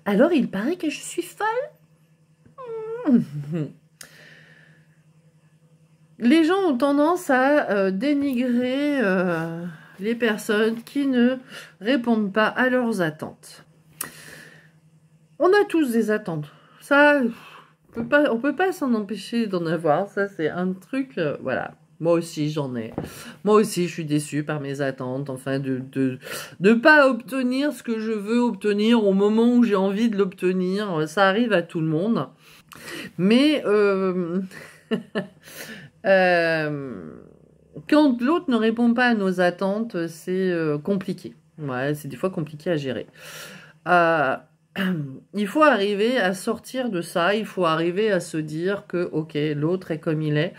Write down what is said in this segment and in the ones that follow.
Alors il paraît que je suis folle. Les gens ont tendance à dénigrer les personnes qui ne répondent pas à leurs attentes. On a tous des attentes. Ça, on peut pas s'en empêcher d'en avoir. Ça, c'est un truc, voilà. Moi aussi, j'en ai. Moi aussi, je suis déçue par mes attentes. Enfin, de pas obtenir ce que je veux obtenir au moment où j'ai envie de l'obtenir. Ça arrive à tout le monde. Mais quand l'autre ne répond pas à nos attentes, c'est compliqué. Ouais, c'est des fois compliqué à gérer. Euh, il faut arriver à sortir de ça, il faut arriver à se dire que, ok, l'autre est comme il est,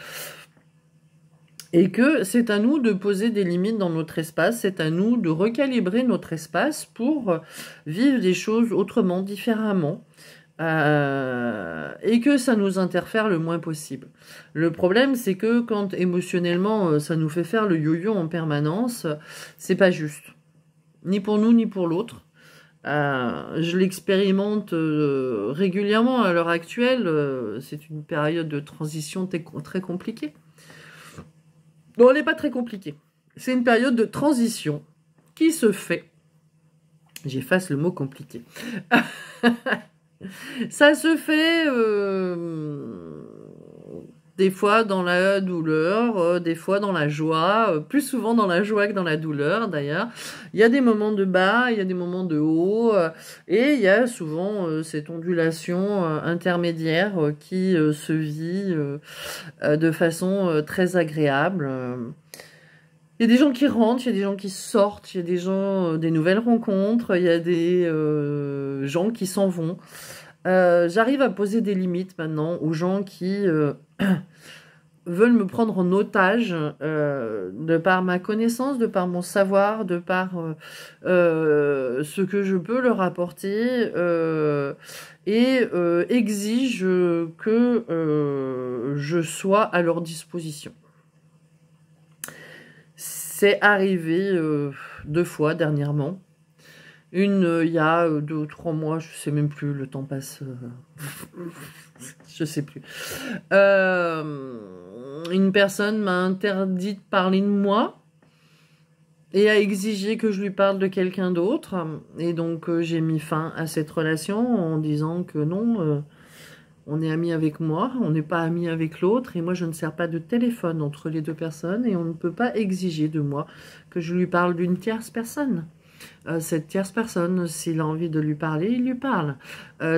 et que c'est à nous de poser des limites dans notre espace, c'est à nous de recalibrer notre espace pour vivre des choses autrement, différemment. Et que ça nous interfère le moins possible. Le problème, c'est que quand émotionnellement ça nous fait faire le yo-yo en permanence, c'est pas juste. Ni pour nous, ni pour l'autre. Je l'expérimente régulièrement à l'heure actuelle. C'est une période de transition très compliquée. Bon, elle n'est pas très compliquée. C'est une période de transition qui se fait. J'efface le mot compliqué. Ça se fait des fois dans la douleur, des fois dans la joie, plus souvent dans la joie que dans la douleur d'ailleurs. Il y a des moments de bas, il y a des moments de haut, et il y a souvent cette ondulation intermédiaire qui se vit de façon très agréable. Il y a des gens qui rentrent, il y a des gens qui sortent, il y a des gens, des nouvelles rencontres, il y a des gens qui s'en vont. J'arrive à poser des limites maintenant aux gens qui veulent me prendre en otage de par ma connaissance, de par mon savoir, de par ce que je peux leur apporter et exigent que je sois à leur disposition. C'est arrivé 2 fois dernièrement. Une, il y a 2 ou 3 mois, je sais même plus, le temps passe, je sais plus. Une personne m'a interdit de parler de moi et a exigé que je lui parle de quelqu'un d'autre. Et donc, j'ai mis fin à cette relation en disant que non, on est amis avec moi, on n'est pas amis avec l'autre, et moi je ne sers pas de téléphone entre les 2 personnes, et on ne peut pas exiger de moi que je lui parle d'une tierce personne. Cette tierce personne, s'il a envie de lui parler, il lui parle.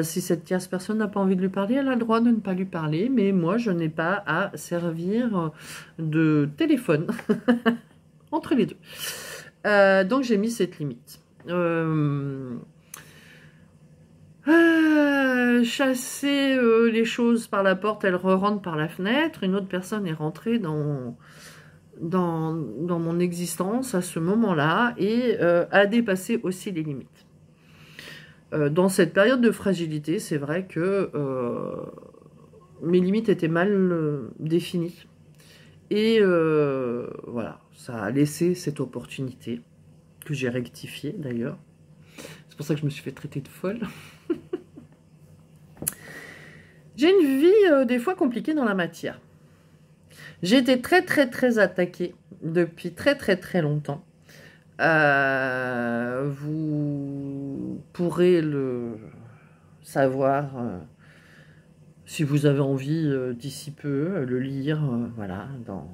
Si cette tierce personne n'a pas envie de lui parler, elle a le droit de ne pas lui parler, mais moi, je n'ai pas à servir de téléphone entre les 2. Donc, j'ai mis cette limite. Chasser les choses par la porte, elles re-rentrent par la fenêtre. Une autre personne est rentrée dans mon existence à ce moment-là et à dépasser aussi les limites. Dans cette période de fragilité, c'est vrai que mes limites étaient mal définies. Et voilà, ça a laissé cette opportunité, que j'ai rectifiée d'ailleurs. C'est pour ça que je me suis fait traiter de folle. J'ai une vie des fois compliquée dans la matière. J'ai été très attaquée depuis très longtemps. Vous pourrez le savoir si vous avez envie d'ici peu, le lire, voilà, dans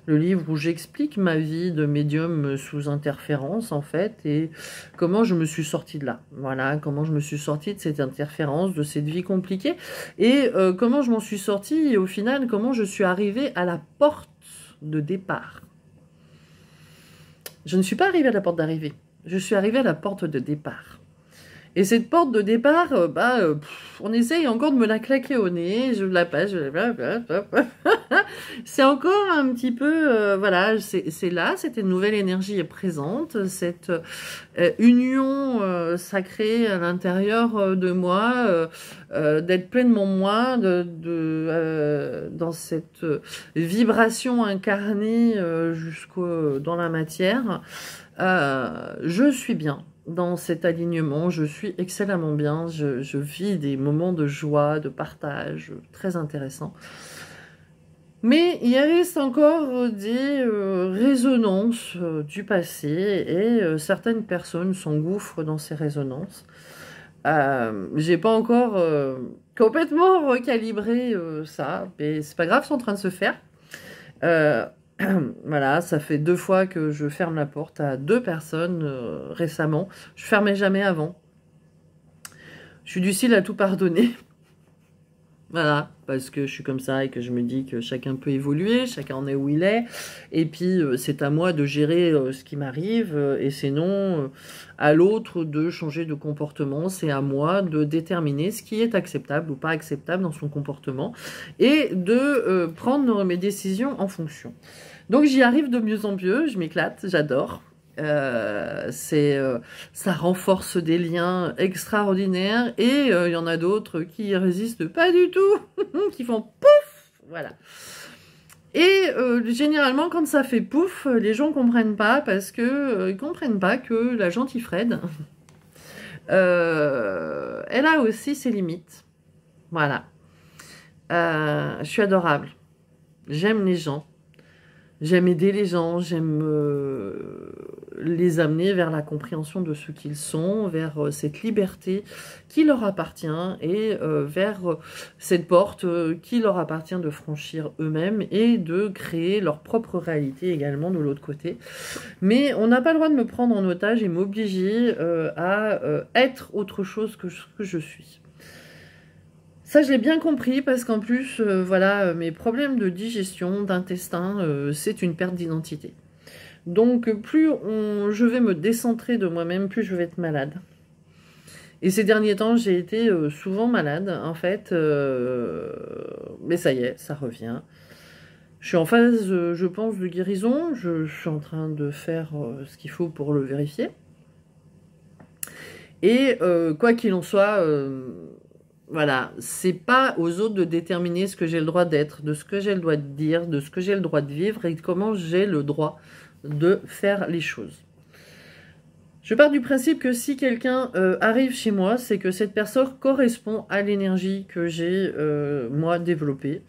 le livre où j'explique ma vie de médium sous interférence, en fait, et comment je me suis sortie de là. Voilà, comment je me suis sortie de cette interférence, de cette vie compliquée, et comment je m'en suis sortie, et au final, comment je suis arrivée à la porte de départ. Je ne suis pas arrivée à la porte d'arrivée, je suis arrivée à la porte de départ. Et cette porte de départ, on essaye encore de me la claquer au nez, je la passe, c'est encore un petit peu, voilà, c'est là, cette nouvelle énergie est présente, cette union sacrée à l'intérieur de moi, d'être pleinement moi, dans cette vibration incarnée dans la matière. Je suis bien. dans cet alignement, je suis excellemment bien, je vis des moments de joie, de partage très intéressants. Mais il reste encore des résonances du passé et certaines personnes s'engouffrent dans ces résonances. J'ai pas encore complètement recalibré ça, mais c'est pas grave, c'est en train de se faire. Voilà, ça fait 2 fois que je ferme la porte à 2 personnes récemment. Je fermais jamais avant. Je suis du style à tout pardonner. Voilà, parce que je suis comme ça et que je me dis que chacun peut évoluer, chacun en est où il est. Et puis, c'est à moi de gérer ce qui m'arrive et c'est non à l'autre de changer de comportement. C'est à moi de déterminer ce qui est acceptable ou pas acceptable dans son comportement et de prendre mes décisions en fonction. Donc, j'y arrive de mieux en mieux, je m'éclate, j'adore. Ça renforce des liens extraordinaires et il y en a d'autres qui résistent pas du tout, qui font pouf, voilà. Et généralement quand ça fait pouf, les gens comprennent pas parce que ils comprennent pas que la gentille Fred, elle a aussi ses limites, voilà. Je suis adorable, j'aime les gens. J'aime aider les gens, j'aime les amener vers la compréhension de ce qu'ils sont, vers cette liberté qui leur appartient et vers cette porte qui leur appartient de franchir eux-mêmes et de créer leur propre réalité également de l'autre côté. Mais on n'a pas le droit de me prendre en otage et m'obliger à être autre chose que ce que je suis. Ça, je l'ai bien compris parce qu'en plus, voilà, mes problèmes de digestion, d'intestin, c'est une perte d'identité. Donc, plus je vais me décentrer de moi-même, plus je vais être malade. Et ces derniers temps, j'ai été souvent malade, en fait. Mais ça y est, ça revient. Je suis en phase, je pense, de guérison. Je suis en train de faire ce qu'il faut pour le vérifier. Et quoi qu'il en soit... voilà, c'est pas aux autres de déterminer ce que j'ai le droit d'être, de ce que j'ai le droit de dire, de ce que j'ai le droit de vivre et comment j'ai le droit de faire les choses. Je pars du principe que si quelqu'un arrive chez moi, c'est que cette personne correspond à l'énergie que j'ai, moi, développée.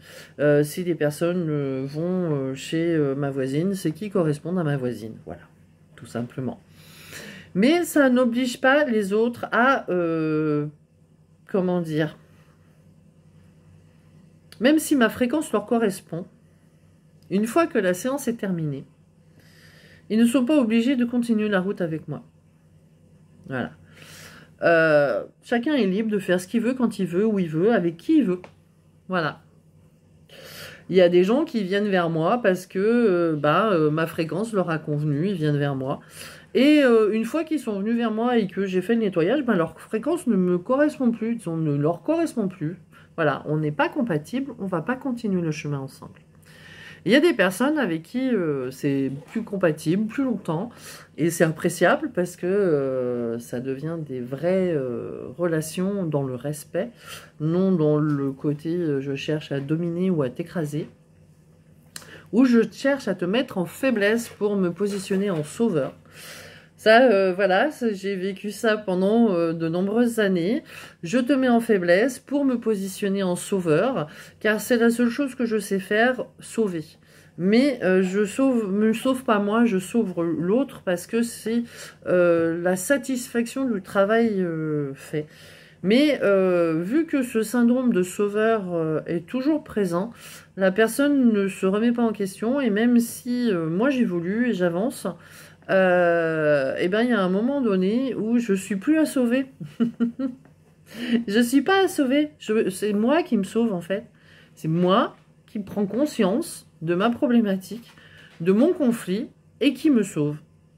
Si des personnes vont chez ma voisine, c'est qu'ils correspondent à ma voisine, voilà, tout simplement. Mais ça n'oblige pas les autres à... comment dire, même si ma fréquence leur correspond, une fois que la séance est terminée, ils ne sont pas obligés de continuer la route avec moi. Voilà. Chacun est libre de faire ce qu'il veut, quand il veut, où il veut, avec qui il veut. Voilà. Il y a des gens qui viennent vers moi parce que ma fréquence leur a convenu, ils viennent vers moi. Et une fois qu'ils sont venus vers moi et que j'ai fait le nettoyage, leur fréquence ne me correspond plus, ne leur correspond plus. Voilà, on n'est pas compatibles, on ne va pas continuer le chemin ensemble. Il y a des personnes avec qui c'est plus compatible, plus longtemps, et c'est appréciable parce que ça devient des vraies relations dans le respect, non dans le côté je cherche à dominer ou à t'écraser, ou je cherche à te mettre en faiblesse pour me positionner en sauveur. Ça, voilà, j'ai vécu ça pendant de nombreuses années. Je te mets en faiblesse pour me positionner en sauveur, car c'est la seule chose que je sais faire, sauver. Mais me sauve pas moi, je sauve l'autre parce que c'est la satisfaction du travail fait. Mais vu que ce syndrome de sauveur est toujours présent, la personne ne se remet pas en question et même si moi j'évolue et j'avance, il y a un moment donné où je suis plus à sauver. Je suis pas à sauver. C'est moi qui me sauve en fait. C'est moi qui prends conscience de ma problématique, de mon conflit et qui me sauve.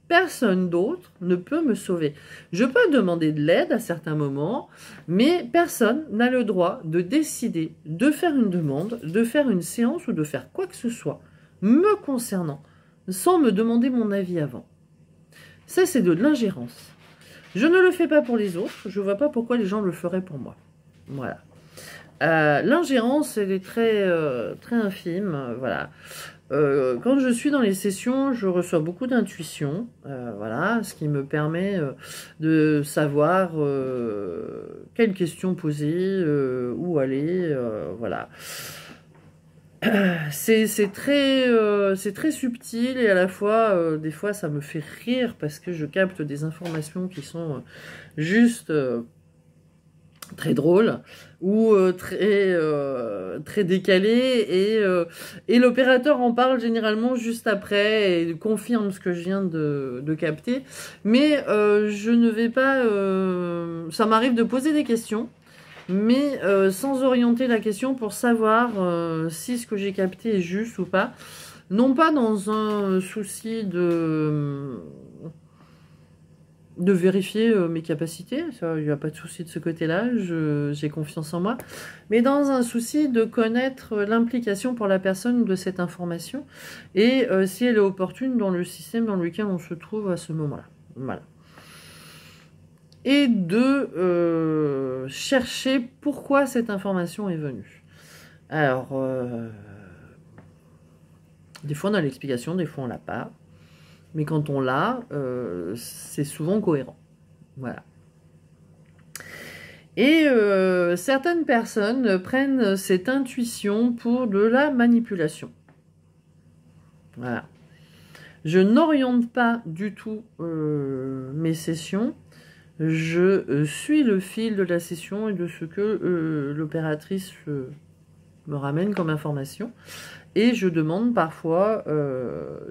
Personne d'autre ne peut me sauver. Je peux demander de l'aide à certains moments, mais personne n'a le droit de décider de faire une demande, de faire une séance ou de faire quoi que ce soit me concernant, sans me demander mon avis avant. Ça, c'est de l'ingérence. Je ne le fais pas pour les autres, je ne vois pas pourquoi les gens le feraient pour moi. Voilà. L'ingérence, elle est très, très infime, voilà. Quand je suis dans les sessions, je reçois beaucoup d'intuition, voilà, ce qui me permet de savoir quelles questions poser, où aller, voilà. C'est très subtil et à la fois, des fois, ça me fait rire parce que je capte des informations qui sont juste très drôle ou très décalé et l'opérateur en parle généralement juste après et confirme ce que je viens de capter, mais je ne vais pas ça m'arrive de poser des questions mais sans orienter la question pour savoir si ce que j'ai capté est juste ou pas, non pas dans un souci de vérifier mes capacités, il n'y a pas de souci de ce côté-là, j'ai confiance en moi, mais dans un souci de connaître l'implication pour la personne de cette information et si elle est opportune dans le système dans lequel on se trouve à ce moment-là. Voilà. Et de chercher pourquoi cette information est venue. Alors, des fois on a l'explication, des fois on l'a pas. Mais quand on l'a, c'est souvent cohérent. Voilà. Et certaines personnes prennent cette intuition pour de la manipulation. Voilà. Je n'oriente pas du tout mes sessions. Je suis le fil de la session et de ce que l'opératrice me ramène comme information. Et je demande parfois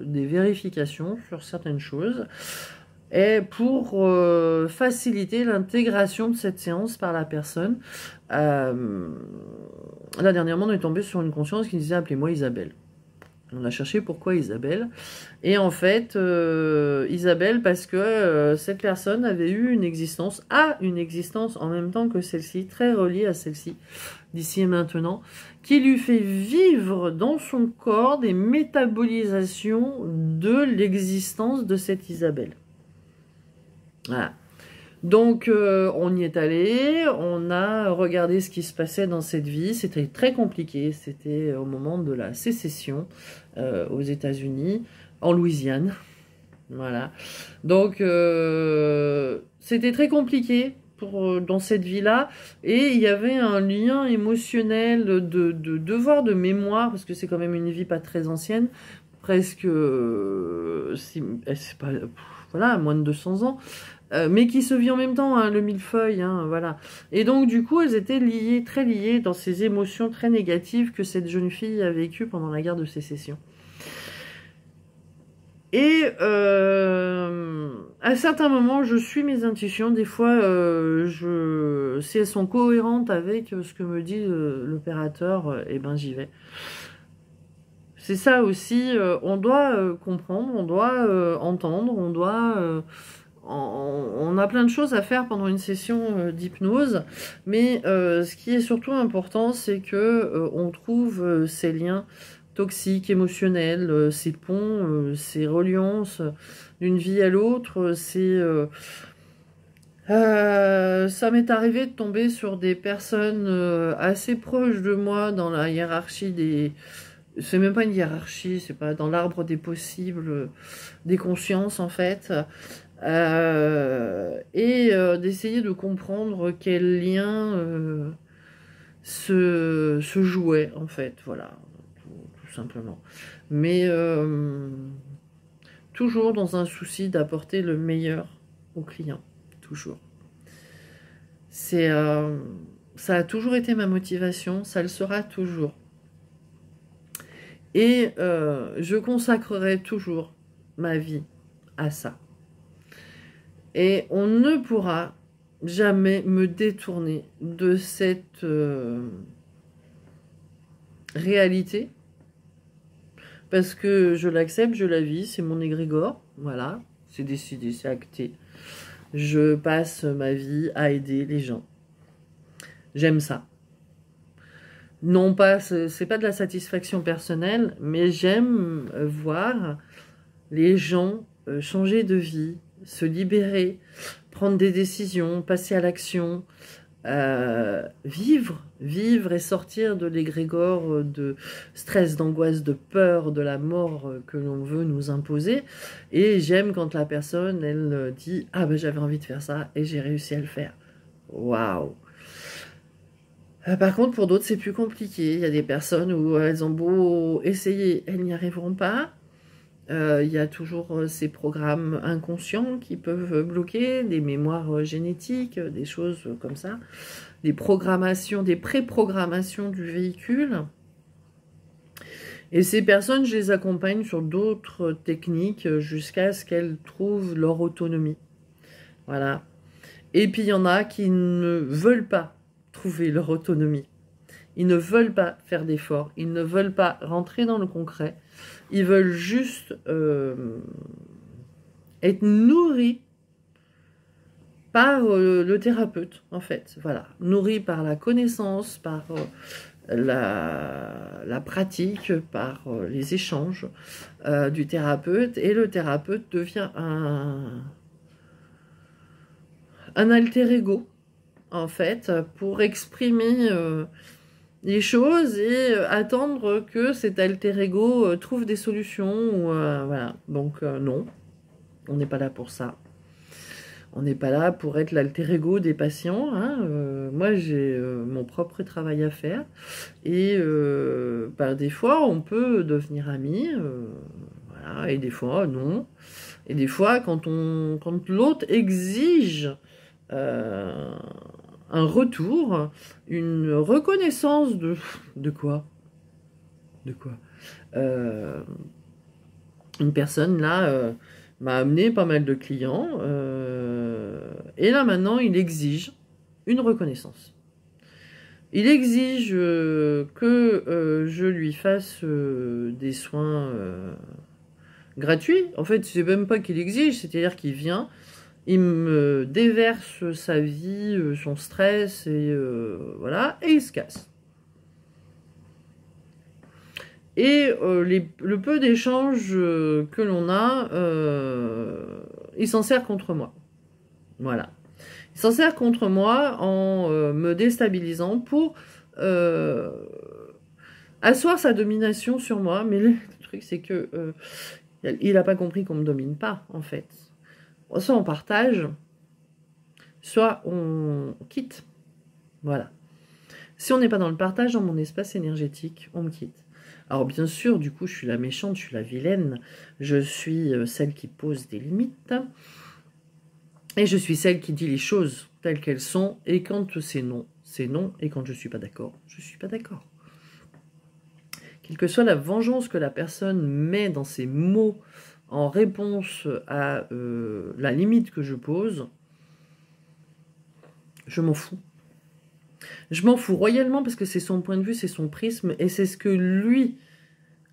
des vérifications sur certaines choses et pour faciliter l'intégration de cette séance par la personne. Là, dernièrement, on est tombé sur une conscience qui disait « Appelez-moi Isabelle ». On a cherché pourquoi Isabelle. Et en fait, Isabelle, parce que cette personne avait eu une existence, a une existence en même temps que celle-ci, très reliée à celle-ci, d'ici et maintenant, qui lui fait vivre dans son corps des métabolisations de l'existence de cette Isabelle. Voilà. Donc, on y est allé, on a regardé ce qui se passait dans cette vie. C'était très compliqué, c'était au moment de la sécession aux États-Unis, en Louisiane. Voilà. Donc, c'était très compliqué dans cette vie-là. Et il y avait un lien émotionnel de devoir de mémoire, parce que c'est quand même une vie pas très ancienne, presque, c'est pas, voilà, moins de 200 ans. Mais qui se vit en même temps, hein, le millefeuille, hein, voilà. Et donc, du coup, elles étaient liées, très liées dans ces émotions très négatives que cette jeune fille a vécues pendant la guerre de sécession. Et à certains moments, je suis mes intuitions. Des fois, si elles sont cohérentes avec ce que me dit l'opérateur, eh ben j'y vais. C'est ça aussi, on doit comprendre, on doit entendre, on doit... on a plein de choses à faire pendant une session d'hypnose, mais ce qui est surtout important, c'est que on trouve ces liens toxiques, émotionnels, ces ponts, ces reliances d'une vie à l'autre. Ça m'est arrivé de tomber sur des personnes assez proches de moi dans la hiérarchie des... C'est même pas une hiérarchie, c'est pas dans l'arbre des possibles, des consciences en fait. D'essayer de comprendre quel lien se jouait en fait, voilà, tout simplement. Mais toujours dans un souci d'apporter le meilleur au client, toujours. Ça a toujours été ma motivation, ça le sera toujours. Et je consacrerai toujours ma vie à ça. Et on ne pourra jamais me détourner de cette réalité. Parce que je l'accepte, je la vis, c'est mon égrégore. Voilà, c'est décidé, c'est acté. Je passe ma vie à aider les gens. J'aime ça. Non pas, c'est pas de la satisfaction personnelle, mais j'aime voir les gens changer de vie, se libérer, prendre des décisions, passer à l'action, vivre et sortir de l'égrégore de stress, d'angoisse, de peur, de la mort que l'on veut nous imposer. Et j'aime quand la personne, elle dit « Ah ben j'avais envie de faire ça et j'ai réussi à le faire. » Waouh! Par contre, pour d'autres, c'est plus compliqué. Il y a des personnes où elles ont beau essayer, elles n'y arriveront pas. Il y a toujours ces programmes inconscients qui peuvent bloquer, des mémoires génétiques, des choses comme ça, des programmations, des pré-programmations du véhicule. Et ces personnes, je les accompagne sur d'autres techniques jusqu'à ce qu'elles trouvent leur autonomie. Voilà. Et puis il y en a qui ne veulent pas trouver leur autonomie. Ils ne veulent pas faire d'efforts, ils ne veulent pas rentrer dans le concret. Ils veulent juste être nourris par le thérapeute, en fait. Voilà, nourris par la connaissance, par la pratique, par les échanges du thérapeute. Et le thérapeute devient un alter ego, en fait, pour exprimer les choses et attendre que cet alter ego trouve des solutions. Voilà. Donc non, on n'est pas là pour ça. On n'est pas là pour être l'alter ego des patients. Hein. Moi, j'ai mon propre travail à faire. Et des fois, on peut devenir amis. Voilà. Et des fois, non. Et des fois, quand l'autre exige un retour, une reconnaissance de quoi? De quoi? Une personne, là, m'a amené pas mal de clients, et là, maintenant, il exige une reconnaissance. Il exige que je lui fasse des soins gratuits. En fait, c'est même pas qu'il exige, c'est-à-dire qu'il vient, il me déverse sa vie, son stress, et voilà, et il se casse. Et le peu d'échanges que l'on a, il s'en sert contre moi. Voilà. Il s'en sert contre moi en me déstabilisant pour asseoir sa domination sur moi. Mais le truc, c'est que il n'a pas compris qu'on ne me domine pas, en fait. Soit on partage, soit on quitte. Voilà. Si on n'est pas dans le partage, dans mon espace énergétique, on me quitte. Alors bien sûr, du coup, je suis la méchante, je suis la vilaine, je suis celle qui pose des limites, et je suis celle qui dit les choses telles qu'elles sont, et quand c'est non, et quand je ne suis pas d'accord, je ne suis pas d'accord. Quelle que soit la vengeance que la personne met dans ses mots, en réponse à la limite que je pose, je m'en fous. Je m'en fous royalement parce que c'est son point de vue, c'est son prisme, et c'est ce que lui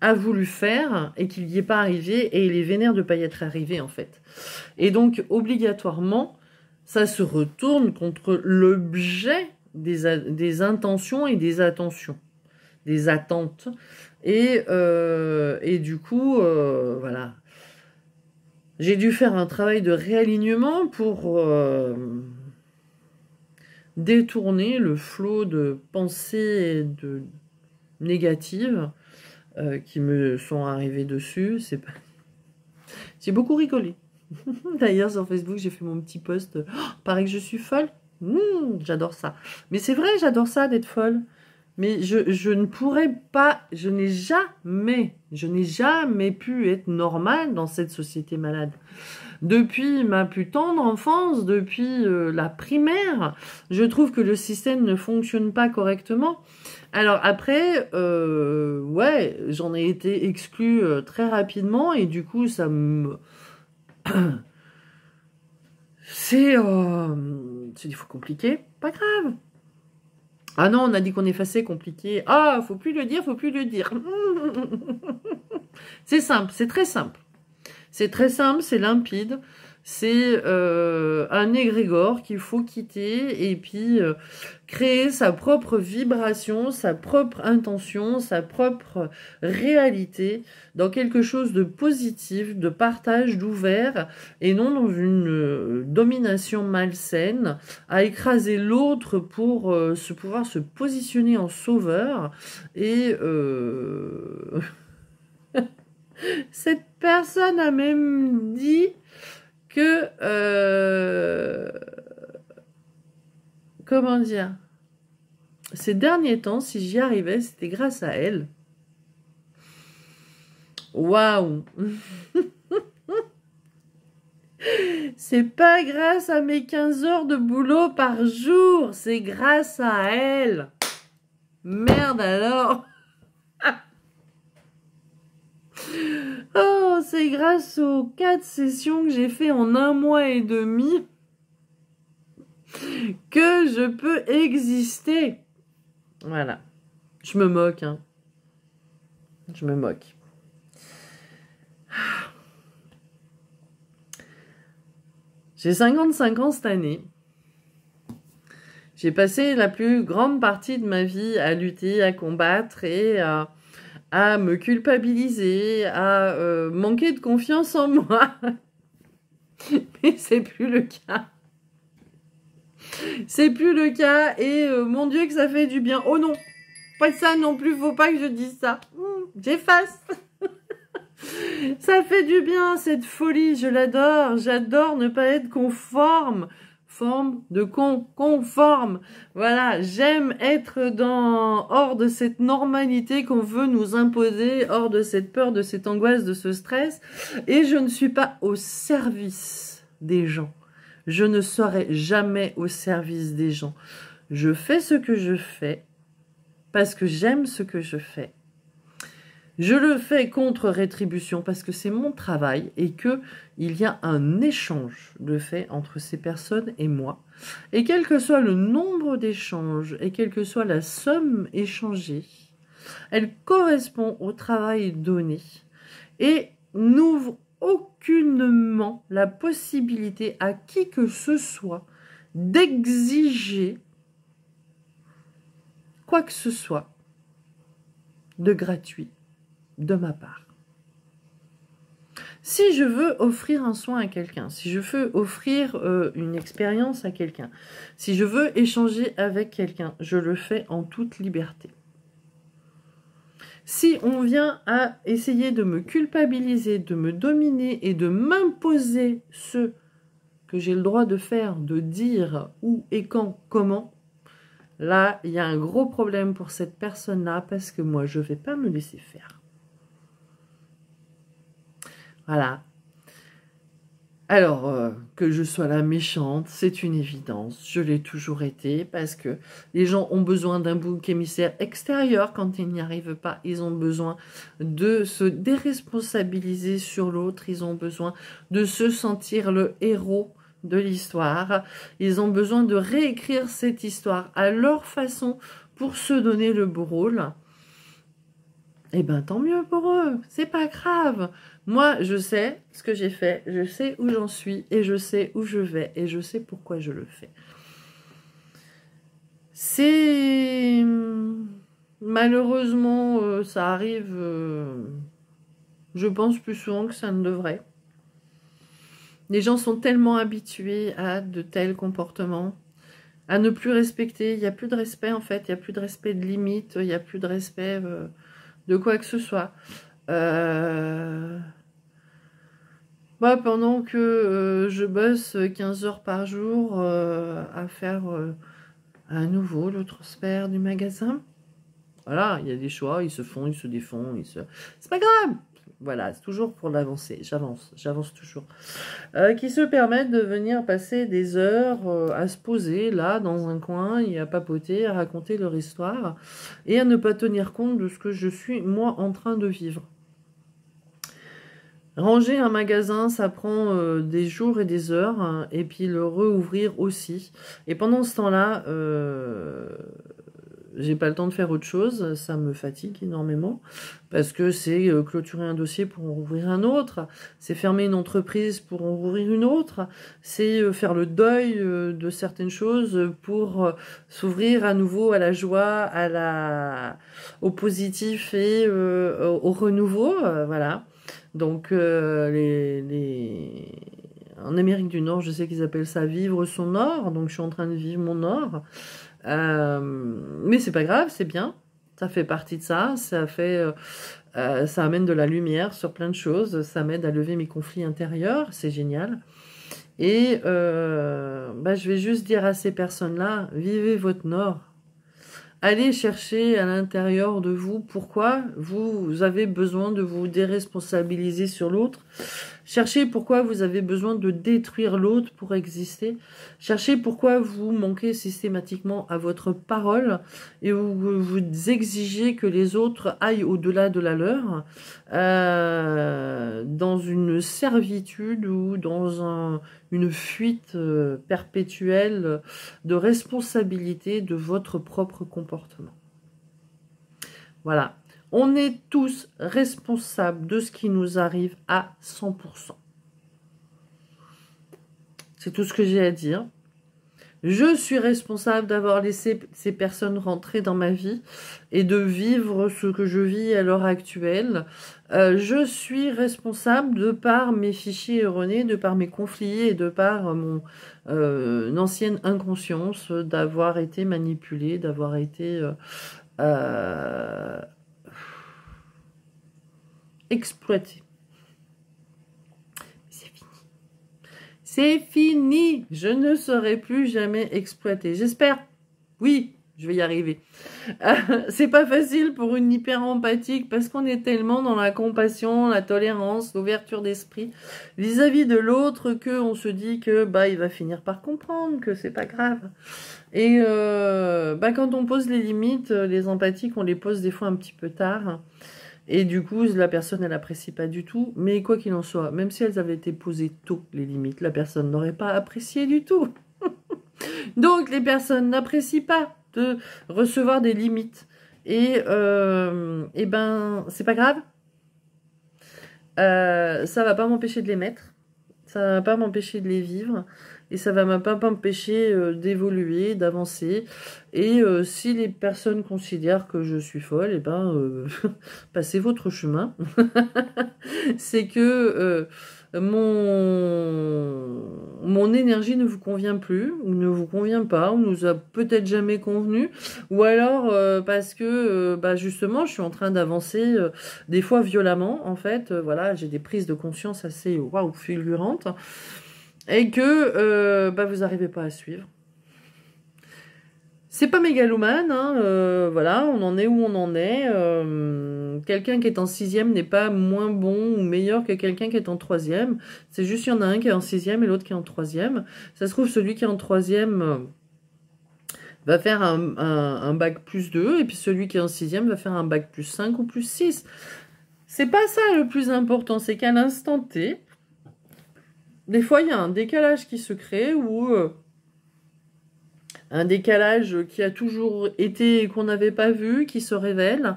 a voulu faire et qu'il n'y est pas arrivé, et il est vénère de ne pas y être arrivé, en fait. Et donc, obligatoirement, ça se retourne contre l'objet des intentions et des attentions, des attentes. Et du coup, voilà. J'ai dû faire un travail de réalignement pour détourner le flot de pensées négatives qui me sont arrivées dessus. J'ai beaucoup rigolé. D'ailleurs, sur Facebook, j'ai fait mon petit post. Oh, paraît que je suis folle. J'adore ça. Mais c'est vrai, j'adore ça d'être folle. Mais je ne pourrais pas, je n'ai jamais pu être normale dans cette société malade. Depuis ma plus tendre enfance, depuis la primaire, je trouve que le système ne fonctionne pas correctement. Alors après, ouais, j'en ai été exclue très rapidement, et du coup, ça me... c'est des fois compliqué, pas grave. Ah non, on a dit qu'on effaçait, compliqué. Ah, faut plus le dire, faut plus le dire. C'est simple, c'est très simple. C'est très simple, c'est limpide. C'est un égrégore qu'il faut quitter et puis créer sa propre vibration, sa propre intention, sa propre réalité dans quelque chose de positif, de partage, d'ouvert et non dans une domination malsaine à écraser l'autre pour pouvoir se positionner en sauveur et cette personne a même dit que comment dire, ces derniers temps, si j'y arrivais, c'était grâce à elle. Waouh. C'est pas grâce à mes 15 heures de boulot par jour, c'est grâce à elle. Merde alors. Oh, c'est grâce aux 4 sessions que j'ai fait en 1 mois et demi que je peux exister. Voilà. Je me moque, hein. Je me moque. J'ai 55 ans cette année. J'ai passé la plus grande partie de ma vie à lutter, à combattre et à me culpabiliser, à manquer de confiance en moi. Mais c'est plus le cas. C'est plus le cas et mon Dieu que ça fait du bien. Oh non, pas ça non plus, faut pas que je dise ça. J'efface. Ça fait du bien cette folie, je l'adore. J'adore ne pas être conforme. Forme de conforme. Voilà, j'aime être hors de cette normalité qu'on veut nous imposer, hors de cette peur, de cette angoisse, de ce stress. Et je ne suis pas au service des gens. Je ne serai jamais au service des gens. Je fais ce que je fais parce que j'aime ce que je fais. Je le fais contre rétribution parce que c'est mon travail et qu'il y a un échange de fait entre ces personnes et moi. Et quel que soit le nombre d'échanges et quelle que soit la somme échangée, elle correspond au travail donné et n'ouvre aucunement la possibilité à qui que ce soit d'exiger quoi que ce soit de gratuit de ma part. Si je veux offrir un soin à quelqu'un, si je veux offrir une expérience à quelqu'un, si je veux échanger avec quelqu'un, je le fais en toute liberté. Si on vient à essayer de me culpabiliser, de me dominer et de m'imposer ce que j'ai le droit de faire, de dire où et quand, comment, là, il y a un gros problème pour cette personne-là parce que moi, je ne vais pas me laisser faire. Voilà. Alors, que je sois la méchante, c'est une évidence. Je l'ai toujours été parce que les gens ont besoin d'un bouc émissaire extérieur quand ils n'y arrivent pas. Ils ont besoin de se déresponsabiliser sur l'autre. Ils ont besoin de se sentir le héros de l'histoire. Ils ont besoin de réécrire cette histoire à leur façon pour se donner le beau rôle. Eh ben, tant mieux pour eux. C'est pas grave. Moi, je sais ce que j'ai fait, je sais où j'en suis et je sais où je vais et je sais pourquoi je le fais. C'est... Malheureusement, ça arrive, je pense plus souvent que ça ne devrait. Les gens sont tellement habitués à de tels comportements, à ne plus respecter. Il n'y a plus de respect en fait, il n'y a plus de respect de limite, il n'y a plus de respect de quoi que ce soit. Moi, pendant que je bosse 15 heures par jour à faire à nouveau le transfert du magasin, voilà, il y a des choix, ils se font, ils se défont, c'est pas grave. Voilà, c'est toujours pour l'avancer, j'avance toujours. Qui se permettent de venir passer des heures à se poser là, dans un coin, et à papoter, à raconter leur histoire, et à ne pas tenir compte de ce que je suis, moi, en train de vivre. Ranger un magasin, ça prend des jours et des heures, hein, et puis le rouvrir aussi. Et pendant ce temps-là, j'ai pas le temps de faire autre chose, ça me fatigue énormément, parce que c'est clôturer un dossier pour en rouvrir un autre, c'est fermer une entreprise pour en rouvrir une autre, c'est faire le deuil de certaines choses pour s'ouvrir à nouveau à la joie, au positif et au renouveau, voilà. Donc en Amérique du Nord, je sais qu'ils appellent ça vivre son or, donc je suis en train de vivre mon or. Mais c'est pas grave, c'est bien. Ça fait partie de ça. Ça amène de la lumière sur plein de choses. Ça m'aide à lever mes conflits intérieurs. C'est génial. Et je vais juste dire à ces personnes-là, vivez votre nord. Allez chercher à l'intérieur de vous pourquoi vous avez besoin de vous déresponsabiliser sur l'autre. Cherchez pourquoi vous avez besoin de détruire l'autre pour exister. Cherchez pourquoi vous manquez systématiquement à votre parole et vous exigez que les autres aillent au-delà de la leur, dans une servitude ou dans une fuite perpétuelle de responsabilité de votre propre comportement. Voilà. On est tous responsables de ce qui nous arrive à 100%. C'est tout ce que j'ai à dire. Je suis responsable d'avoir laissé ces personnes rentrer dans ma vie et de vivre ce que je vis à l'heure actuelle. Je suis responsable de par mes fichiers erronés, de par mes conflits et de par mon ancienne inconscience d'avoir été manipulée, d'avoir été exploité. C'est fini. C'est fini. Je ne serai plus jamais exploité. J'espère. Oui, je vais y arriver. C'est pas facile pour une hyper empathique parce qu'on est tellement dans la compassion, la tolérance, l'ouverture d'esprit vis-à-vis de l'autre que on se dit que il va finir par comprendre que c'est pas grave. Et quand on pose les limites, les empathiques, on les pose des fois un petit peu tard. Et du coup, la personne, elle apprécie pas du tout. Mais quoi qu'il en soit, même si elles avaient été posées tôt, les limites, la personne n'aurait pas apprécié du tout. Donc, les personnes n'apprécient pas de recevoir des limites. Et c'est pas grave. Ça va pas m'empêcher de les mettre. Ça va pas m'empêcher de les vivre. Et ça va pas m'empêcher d'évoluer, d'avancer. Et si les personnes considèrent que je suis folle, passez votre chemin. C'est que mon énergie ne vous convient plus, ou ne vous convient pas, ou nous a peut-être jamais convenu, ou alors parce que justement je suis en train d'avancer des fois violemment, en fait, voilà, j'ai des prises de conscience assez fulgurantes, et que vous n'arrivez pas à suivre. C'est pas mégalomane, hein, voilà, on en est où on en est. Quelqu'un qui est en 6e n'est pas moins bon ou meilleur que quelqu'un qui est en 3e. C'est juste qu'il y en a un qui est en 6e et l'autre qui est en 3e. Ça se trouve, celui qui est en 3e va faire un bac plus 2, et puis celui qui est en 6e va faire un bac plus 5 ou plus 6. C'est pas ça le plus important, c'est qu'à l'instant T, des fois il y a un décalage qui se crée, ou un décalage qui a toujours été et qu'on n'avait pas vu, qui se révèle.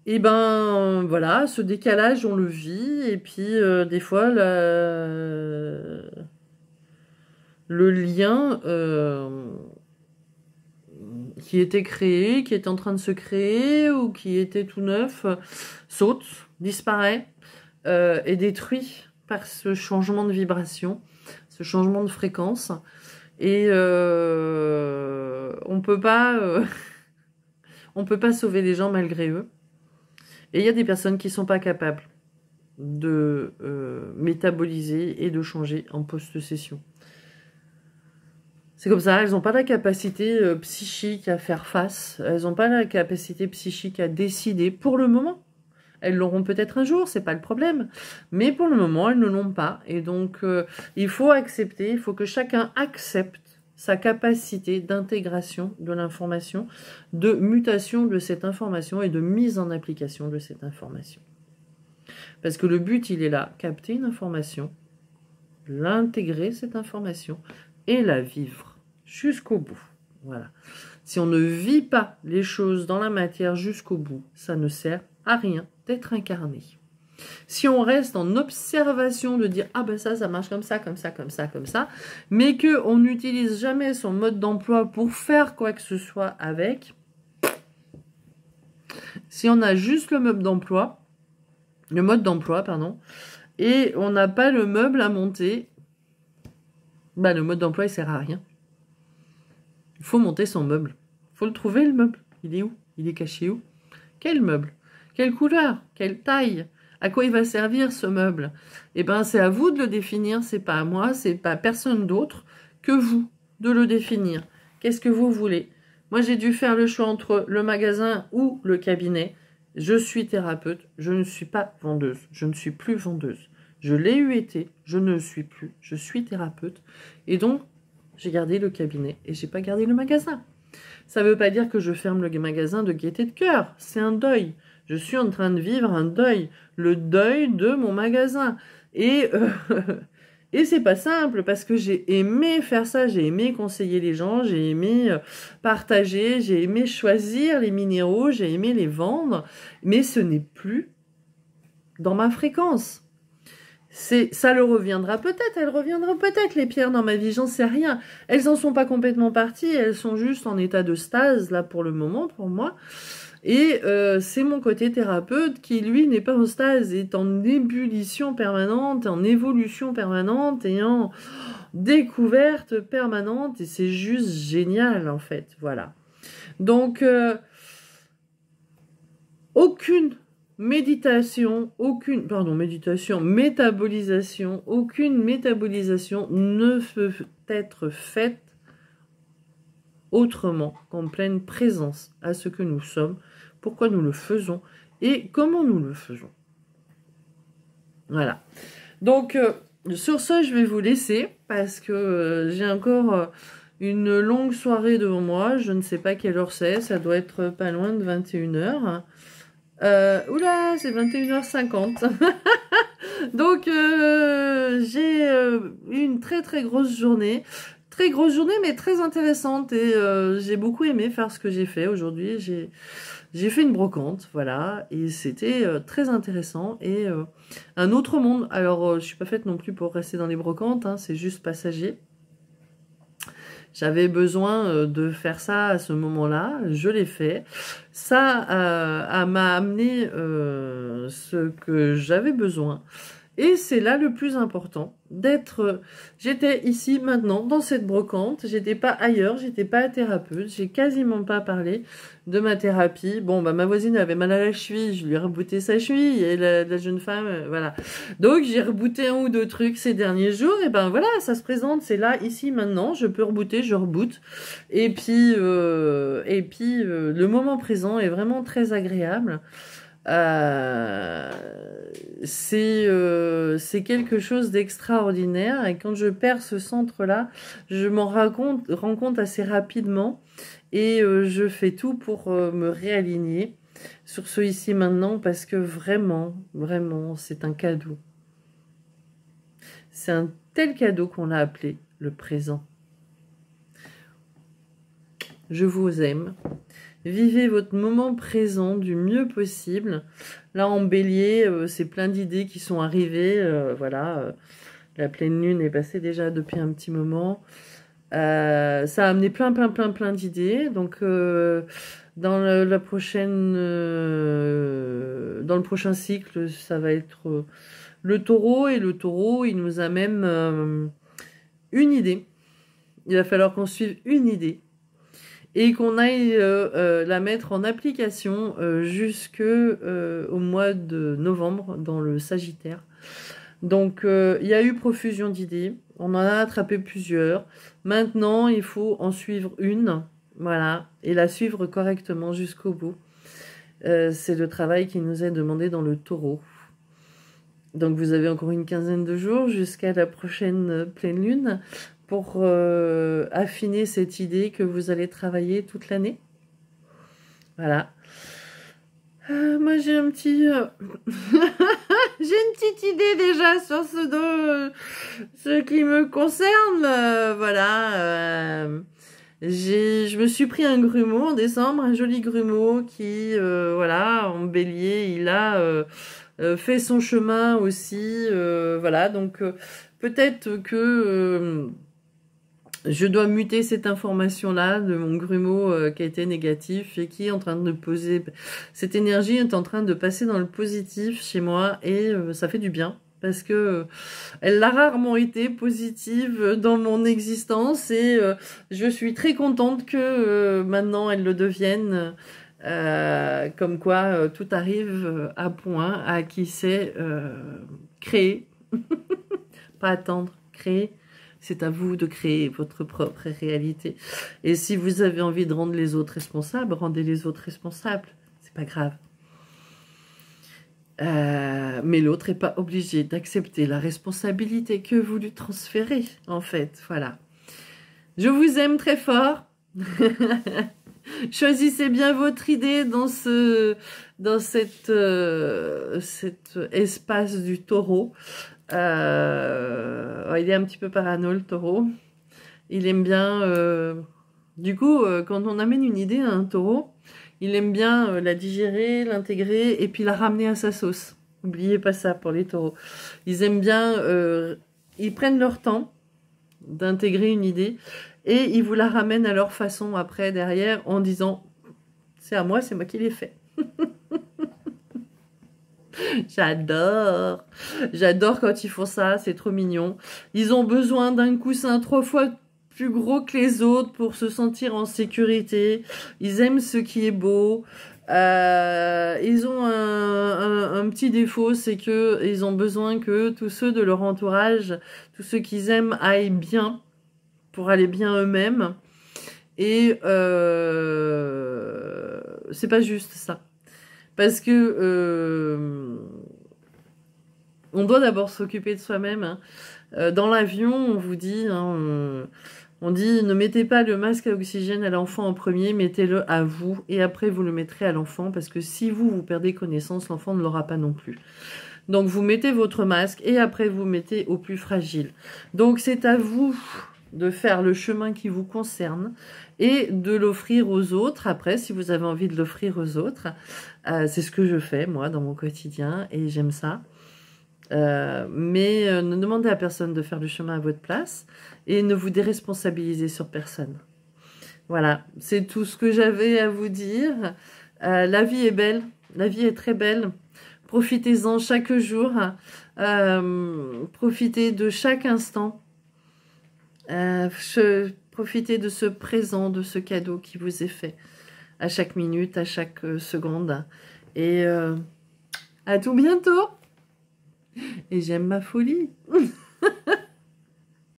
Et voilà, ce décalage, on le vit. Et puis, des fois, le lien qui était créé, qui est en train de se créer, ou qui était tout neuf, saute, disparaît, est détruit par ce changement de vibration, ce changement de fréquence. Et on peut pas sauver les gens malgré eux. Et il y a des personnes qui sont pas capables de métaboliser et de changer en post-session. C'est comme ça, elles n'ont pas la capacité psychique à faire face, elles n'ont pas la capacité psychique à décider pour le moment. Elles l'auront peut-être un jour, c'est pas le problème. Mais pour le moment, elles ne l'ont pas. Et donc, il faut accepter, il faut que chacun accepte sa capacité d'intégration de l'information, de mutation de cette information et de mise en application de cette information. Parce que le but, il est là, capter une information, l'intégrer, cette information, et la vivre jusqu'au bout. Voilà. Si on ne vit pas les choses dans la matière jusqu'au bout, ça ne sert à rien d'être incarné. Si on reste en observation de dire « Ah ben ça marche comme ça, comme ça, comme ça, comme ça », mais qu'on n'utilise jamais son mode d'emploi pour faire quoi que ce soit avec, si on a juste le mode d'emploi, et on n'a pas le meuble à monter, bah le mode d'emploi il sert à rien. Il faut monter son meuble. Il faut le trouver le meuble. Il est où? Il est caché où? Quel meuble? Quelle couleur? Quelle taille? À quoi il va servir ce meuble? Eh ben c'est à vous de le définir, c'est pas à moi, c'est pas à personne d'autre que vous de le définir. Qu'est-ce que vous voulez? Moi j'ai dû faire le choix entre le magasin ou le cabinet. Je suis thérapeute, je ne suis pas vendeuse, je ne suis plus vendeuse. Je l'ai eu été, je ne le suis plus, je suis thérapeute. Et donc, j'ai gardé le cabinet et j'ai pas gardé le magasin. Ça veut pas dire que je ferme le magasin de gaieté de cœur, c'est un deuil. Je suis en train de vivre un deuil, le deuil de mon magasin. Et c'est pas simple parce que j'ai aimé faire ça, j'ai aimé conseiller les gens, j'ai aimé partager, j'ai aimé choisir les minéraux, j'ai aimé les vendre, mais ce n'est plus dans ma fréquence. Ça le reviendra peut-être, elles reviendront peut-être les pierres dans ma vie, j'en sais rien. Elles en sont pas complètement parties, elles sont juste en état de stase là pour le moment pour moi. Et c'est mon côté thérapeute qui, lui, n'est pas en stase, est en ébullition permanente, en évolution permanente et en découverte permanente. Et c'est juste génial, en fait. Voilà. Donc, aucune métabolisation ne peut être faite autrement qu'en pleine présence à ce que nous sommes, pourquoi nous le faisons et comment nous le faisons. Voilà. Donc, sur ce, je vais vous laisser parce que j'ai encore une longue soirée devant moi. Je ne sais pas quelle heure c'est. Ça doit être pas loin de 21h. Oula, c'est 21h50. Donc, j'ai une très très grosse journée. Très grosse journée, mais très intéressante. Et j'ai beaucoup aimé faire ce que j'ai fait aujourd'hui. J'ai fait une brocante, voilà. Et c'était très intéressant. Et un autre monde. Alors, je suis pas faite non plus pour rester dans les brocantes. Hein, c'est juste passager. J'avais besoin de faire ça à ce moment-là, je l'ai fait. Ça m'a amené ce que j'avais besoin. Et c'est là le plus important, d'être... J'étais ici, maintenant, dans cette brocante. J'étais pas ailleurs, j'étais pas thérapeute. J'ai quasiment pas parlé de ma thérapie. Bon, bah ma voisine avait mal à la cheville, je lui ai rebooté sa cheville. Et la jeune femme, voilà. Donc, j'ai rebooté un ou deux trucs ces derniers jours. Et ben voilà, ça se présente, c'est là, ici, maintenant. Je peux rebooter, je reboote. Et puis le moment présent est vraiment très agréable. C'est quelque chose d'extraordinaire et quand je perds ce centre-là, je m'en rends compte assez rapidement et je fais tout pour me réaligner sur ce ici maintenant parce que vraiment, vraiment, c'est un cadeau. C'est un tel cadeau qu'on l'a appelé le présent. Je vous aime. Vivez votre moment présent du mieux possible. Là, en bélier, c'est plein d'idées qui sont arrivées. Voilà, la pleine lune est passée déjà depuis un petit moment. Ça a amené plein d'idées. Donc, dans le prochain cycle, ça va être le taureau. Et le taureau, il nous amène une idée. Il va falloir qu'on suive une idée. Et qu'on aille la mettre en application jusqu'au mois de novembre dans le Sagittaire. Donc, il y a eu profusion d'idées. On en a attrapé plusieurs. Maintenant, il faut en suivre une. Voilà. Et la suivre correctement jusqu'au bout. C'est le travail qui nous est demandé dans le taureau. Donc, vous avez encore une quinzaine de jours jusqu'à la prochaine pleine lune pour affiner cette idée que vous allez travailler toute l'année. Voilà. Moi, j'ai un petit... j'ai une petite idée déjà sur ce qui me concerne. Voilà. Je me suis pris un grumeau en décembre, un joli grumeau qui, voilà, en bélier, il a fait son chemin aussi. Voilà, donc peut-être que je dois muter cette information-là de mon grumeau qui a été négatif et qui est en train de poser... Cette énergie est en train de passer dans le positif chez moi et ça fait du bien parce que elle a rarement été positive dans mon existence et je suis très contente que maintenant elle le devienne. Comme quoi tout arrive à point à qui sait créer, pas attendre, créer. C'est à vous de créer votre propre réalité. Et si vous avez envie de rendre les autres responsables, rendez les autres responsables. C'est pas grave. Mais l'autre n'est pas obligé d'accepter la responsabilité que vous lui transférez, en fait. Voilà. Je vous aime très fort. Choisissez bien votre idée dans cet espace du taureau. Il est un petit peu parano, le taureau. Il aime bien... du coup, quand on amène une idée à un taureau, il aime bien la digérer, l'intégrer et puis la ramener à sa sauce. N'oubliez pas ça pour les taureaux. Ils aiment bien... ils prennent leur temps d'intégrer une idée et ils vous la ramènent à leur façon après, derrière, en disant « C'est à moi, c'est moi qui l'ai fait. » J'adore. J'adore quand ils font ça, c'est trop mignon. Ils ont besoin d'un coussin 3 fois plus gros que les autres pour se sentir en sécurité. Ils aiment ce qui est beau. Ils ont un petit défaut, c'est que ils ont besoin que tous ceux de leur entourage, tous ceux qu'ils aiment aillent bien pour aller bien eux-mêmes. Et c'est pas juste ça. Parce que on doit d'abord s'occuper de soi-même. Hein. Dans l'avion, on vous dit, hein, on dit ne mettez pas le masque à oxygène à l'enfant en premier, mettez-le à vous et après vous le mettrez à l'enfant parce que si vous perdez connaissance, l'enfant ne l'aura pas non plus. Donc vous mettez votre masque et après vous mettez au plus fragile. Donc c'est à vous de faire le chemin qui vous concerne et de l'offrir aux autres après si vous avez envie de l'offrir aux autres. C'est ce que je fais moi dans mon quotidien et j'aime ça. Mais ne demandez à personne de faire le chemin à votre place et ne vous déresponsabilisez sur personne. Voilà, c'est tout ce que j'avais à vous dire. La vie est belle, la vie est très belle. Profitez-en chaque jour, profitez de chaque instant. Profitez de ce présent, de ce cadeau qui vous est fait à chaque minute, à chaque seconde. Et à tout bientôt. Et j'aime ma folie.